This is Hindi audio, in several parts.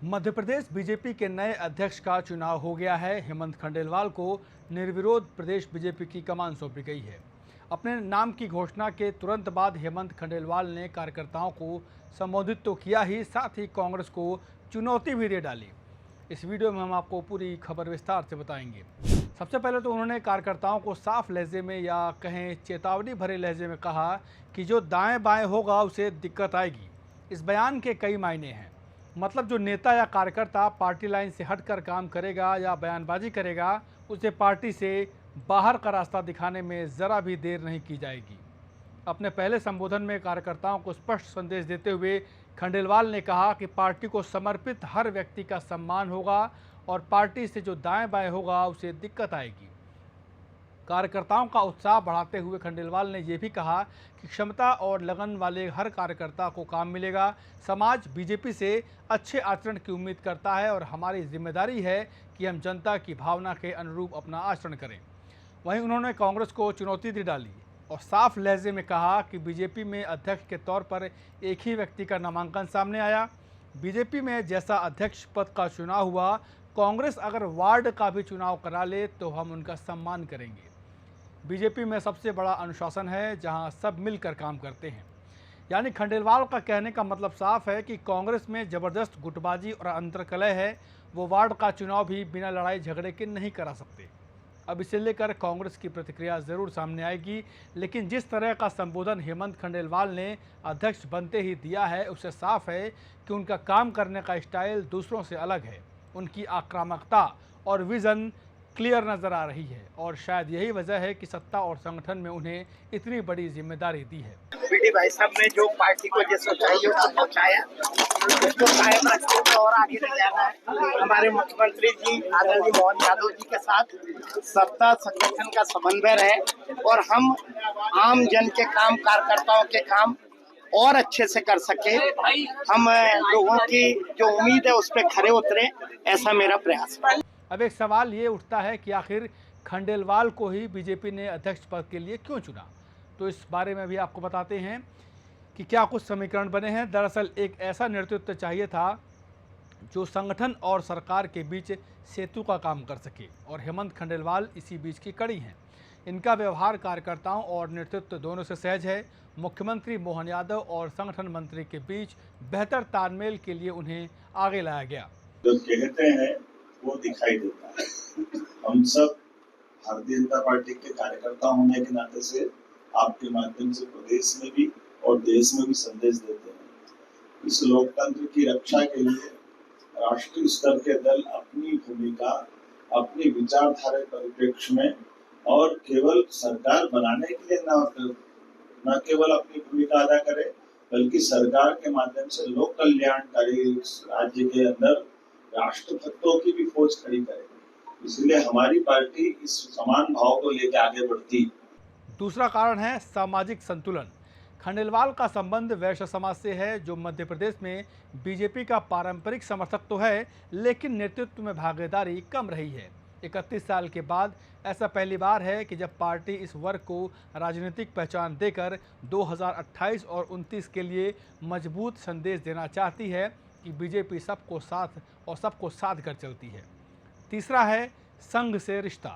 मध्य प्रदेश बीजेपी के नए अध्यक्ष का चुनाव हो गया है। हेमंत खंडेलवाल को निर्विरोध प्रदेश बीजेपी की कमान सौंपी गई है। अपने नाम की घोषणा के तुरंत बाद हेमंत खंडेलवाल ने कार्यकर्ताओं को संबोधित तो किया ही, साथ ही कांग्रेस को चुनौती भी दे डाली। इस वीडियो में हम आपको पूरी खबर विस्तार से बताएंगे। सबसे पहले तो उन्होंने कार्यकर्ताओं को साफ लहजे में या कहें चेतावनी भरे लहजे में कहा कि जो दाएं बाएं होगा उसे दिक्कत आएगी। इस बयान के कई मायने हैं। मतलब जो नेता या कार्यकर्ता पार्टी लाइन से हटकर काम करेगा या बयानबाजी करेगा, उसे पार्टी से बाहर का रास्ता दिखाने में ज़रा भी देर नहीं की जाएगी। अपने पहले संबोधन में कार्यकर्ताओं को स्पष्ट संदेश देते हुए खंडेलवाल ने कहा कि पार्टी को समर्पित हर व्यक्ति का सम्मान होगा और पार्टी से जो दाएं बाएं होगा उसे दिक्कत आएगी। कार्यकर्ताओं का उत्साह बढ़ाते हुए खंडेलवाल ने यह भी कहा कि क्षमता और लगन वाले हर कार्यकर्ता को काम मिलेगा। समाज बीजेपी से अच्छे आचरण की उम्मीद करता है और हमारी जिम्मेदारी है कि हम जनता की भावना के अनुरूप अपना आचरण करें। वहीं उन्होंने कांग्रेस को चुनौती दी डाली और साफ लहजे में कहा कि बीजेपी में अध्यक्ष के तौर पर एक ही व्यक्ति का नामांकन सामने आया। बीजेपी में जैसा अध्यक्ष पद का चुनाव हुआ, कांग्रेस अगर वार्ड का भी चुनाव करा ले तो हम उनका सम्मान करेंगे। बीजेपी में सबसे बड़ा अनुशासन है जहां सब मिलकर काम करते हैं। यानी खंडेलवाल का कहने का मतलब साफ है कि कांग्रेस में ज़बरदस्त गुटबाजी और अंतर्कलह है। वो वार्ड का चुनाव भी बिना लड़ाई झगड़े के नहीं करा सकते। अब इसे लेकर कांग्रेस की प्रतिक्रिया ज़रूर सामने आएगी, लेकिन जिस तरह का संबोधन हेमंत खंडेलवाल ने अध्यक्ष बनते ही दिया है, उससे साफ है कि उनका काम करने का स्टाइल दूसरों से अलग है। उनकी आक्रामकता और विज़न क्लियर नज़र आ रही है और शायद यही वजह है कि सत्ता और संगठन में उन्हें इतनी बड़ी जिम्मेदारी दी है। बीडी भाई साहब ने जो पार्टी को जो चाहिए उसको पहुँचाया, उसको कायम रखते हुए और आगे ले जाना है। हमारे मुख्यमंत्री जी आदरणीय मोहन यादव जी के साथ सत्ता संगठन का समन्वय रहे और हम आम जन के काम, कार्यकर्ताओं के काम और अच्छे से कर सके। हम लोगों की जो उम्मीद है उस पर खरे उतरे, ऐसा मेरा प्रयास है। अब एक सवाल ये उठता है कि आखिर खंडेलवाल को ही बीजेपी ने अध्यक्ष पद के लिए क्यों चुना। तो इस बारे में भी आपको बताते हैं कि क्या कुछ समीकरण बने हैं। दरअसल एक ऐसा नेतृत्व चाहिए था जो संगठन और सरकार के बीच सेतु का काम कर सके, और हेमंत खंडेलवाल इसी बीच की कड़ी हैं। इनका व्यवहार कार्यकर्ताओं और नेतृत्व दोनों से सहज है। मुख्यमंत्री मोहन यादव और संगठन मंत्री के बीच बेहतर तालमेल के लिए उन्हें आगे लाया गया। जो कहते हैं वो दिखाई देता है। हम सब भारतीय जनता पार्टी के कार्यकर्ता होने के नाते से आपके माध्यम से प्रदेश में भी और देश में भी संदेश देते हैं। इस लोकतंत्र की रक्षा के लिए राष्ट्रीय स्तर के दल अपनी भूमिका, अपनी विचारधारा परिप्रेक्ष्य में और केवल सरकार बनाने के लिए न केवल अपनी भूमिका अदा करे, बल्कि सरकार के माध्यम से लोक कल्याणकारी राज्य के अंदर राष्ट्रभक्तों की भी फौज खड़ी करेगी। इसलिए हमारी पार्टी इस समान भाव को लेकर आगे बढ़ती। दूसरा कारण है सामाजिक संतुलन। खंडेलवाल का संबंध वैश्य समाज से है, जो मध्य प्रदेश में बीजेपी का पारंपरिक समर्थक तो है, लेकिन नेतृत्व में भागीदारी कम रही है। 31 साल के बाद ऐसा पहली बार है कि जब पार्टी इस वर्ग को राजनीतिक पहचान देकर 2028 और 29 के लिए मजबूत संदेश देना चाहती है कि बीजेपी सबको साथ कर चलती है। तीसरा है संघ से रिश्ता।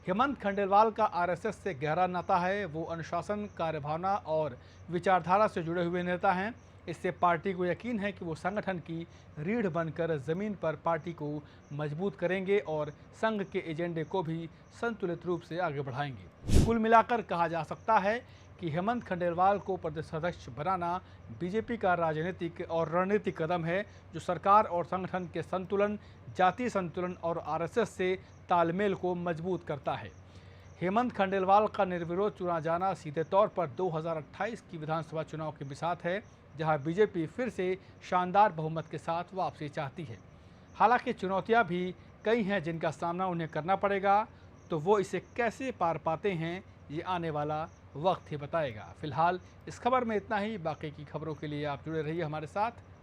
हेमंत खंडेलवाल का आरएसएस से गहरा नाता है। वो अनुशासन, कार्यभावना और विचारधारा से जुड़े हुए नेता हैं। इससे पार्टी को यकीन है कि वो संगठन की रीढ़ बनकर ज़मीन पर पार्टी को मजबूत करेंगे और संघ के एजेंडे को भी संतुलित रूप से आगे बढ़ाएंगे। कुल मिलाकर कहा जा सकता है कि हेमंत खंडेलवाल को प्रदेश अध्यक्ष बनाना बीजेपी का राजनीतिक और रणनीतिक कदम है, जो सरकार और संगठन के संतुलन, जातीय संतुलन और आरएसएस से तालमेल को मजबूत करता है। हेमंत खंडेलवाल का निर्विरोध चुना जाना सीधे तौर पर 2028 की विधानसभा चुनाव की बिसात है, जहां बीजेपी फिर से शानदार बहुमत के साथ वापसी चाहती है। हालांकि चुनौतियां भी कई हैं जिनका सामना उन्हें करना पड़ेगा, तो वो इसे कैसे पार पाते हैं ये आने वाला वक्त ही बताएगा। फिलहाल इस खबर में इतना ही। बाकी की खबरों के लिए आप जुड़े रहिए हमारे साथ।